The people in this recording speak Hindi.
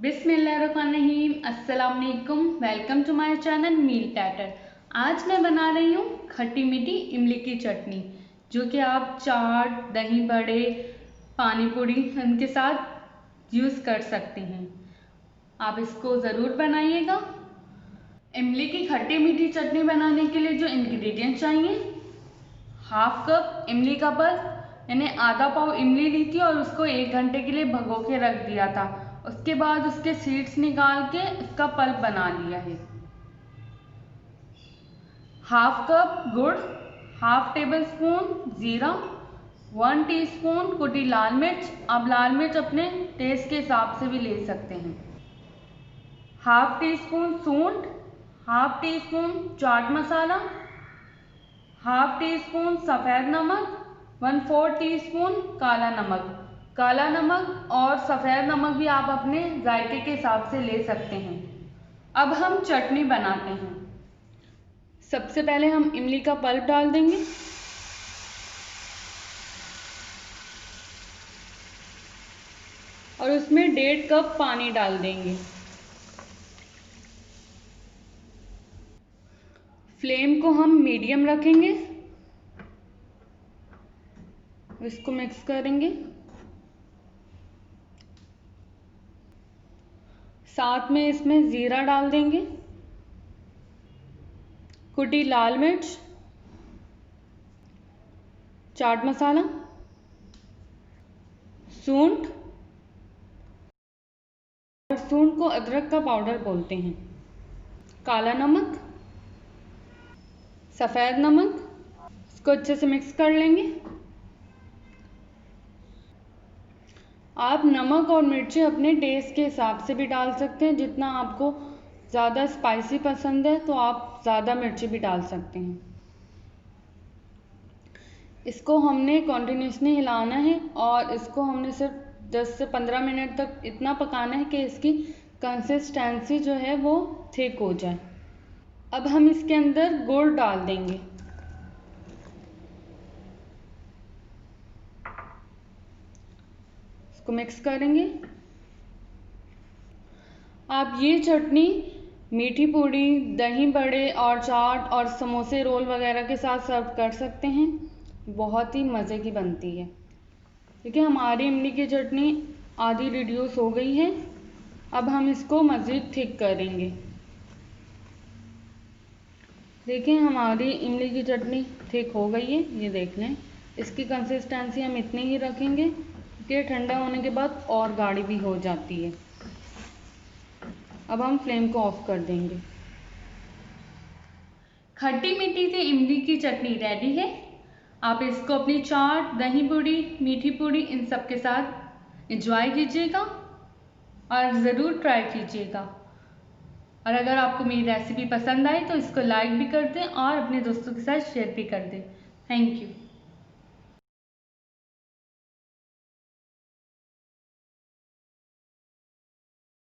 बिस्मिल्लाहिर्रहमानिर्रहीम, अस्सलाम वालेकुम। Welcome to my channel meal platter. आज मैं बना रही हूँ खट्टी मीठी इमली की चटनी, जो कि आप चाट, दही बड़े, पानी पूरी इनके साथ यूज़ कर सकते हैं। आप इसको ज़रूर बनाइएगा। इमली की खट्टी मीठी चटनी बनाने के लिए जो इंग्रेडिएंट चाहिए, हाफ कप इमली का पल्प, मैंने आधा पाव इमली ली थी और उसको 1 घंटे के लिए भगो के रख दिया था। उसके बाद उसके सीड्स निकाल के इसका पल्प बना लिया है। हाफ कप गुड़, हाफ टेबल स्पून जीरा, 1 टीस्पून कुटी लाल मिर्च। आप लाल मिर्च अपने टेस्ट के हिसाब से भी ले सकते हैं। हाफ टी स्पून सूंठ, half teaspoon chaat masala, half teaspoon सफ़ेद नमक, 1/4 टीस्पून काला नमक। काला नमक और सफ़ेद नमक भी आप अपने जायके के हिसाब से ले सकते हैं। अब हम चटनी बनाते हैं। सबसे पहले हम इमली का पल्प डाल देंगे। और उसमें 1.5 कप पानी डाल देंगे। फ्लेम को हम मीडियम रखेंगे। इसको मिक्स करेंगे। साथ में इसमें ज़ीरा डाल देंगे, कुटी लाल मिर्च, चाट मसाला, सूंठ, और सूंठ को अदरक का पाउडर बोलते हैं, काला नमक, सफ़ेद नमक। इसको अच्छे से मिक्स कर लेंगे। आप नमक और मिर्ची अपने टेस्ट के हिसाब से भी डाल सकते हैं। जितना आपको ज़्यादा स्पाइसी पसंद है तो आप ज़्यादा मिर्ची भी डाल सकते हैं। इसको हमने कंटिन्यूसली हिलाना है और इसको हमने सिर्फ 10 से 15 मिनट तक इतना पकाना है कि इसकी कंसिस्टेंसी जो है वो थिक हो जाए। अब हम इसके अंदर गुड़ डाल देंगे। इसको मिक्स करेंगे। आप ये चटनी मीठी पूड़ी, दही बड़े और चाट और समोसे, रोल वगैरह के साथ सर्व कर सकते हैं। बहुत ही मज़े की बनती है। देखिए हमारी इमली की चटनी आधी रिड्यूस हो गई है। अब हम इसको मज़ीद थिक करेंगे। देखिए हमारी इमली की चटनी थिक हो गई है। ये देख लें, इसकी कंसिस्टेंसी हम इतनी ही रखेंगे कि ठंडा होने के बाद और गाढ़ी भी हो जाती है। अब हम फ्लेम को ऑफ कर देंगे। खट्टी मीठी से इमली की चटनी रेडी है। आप इसको अपनी चाट, दही पूड़ी, मीठी पूड़ी इन सब के साथ एंजॉय कीजिएगा और ज़रूर ट्राई कीजिएगा। और अगर आपको मेरी रेसिपी पसंद आई तो इसको लाइक भी कर दें और अपने दोस्तों के साथ शेयर भी कर दें। Thank you.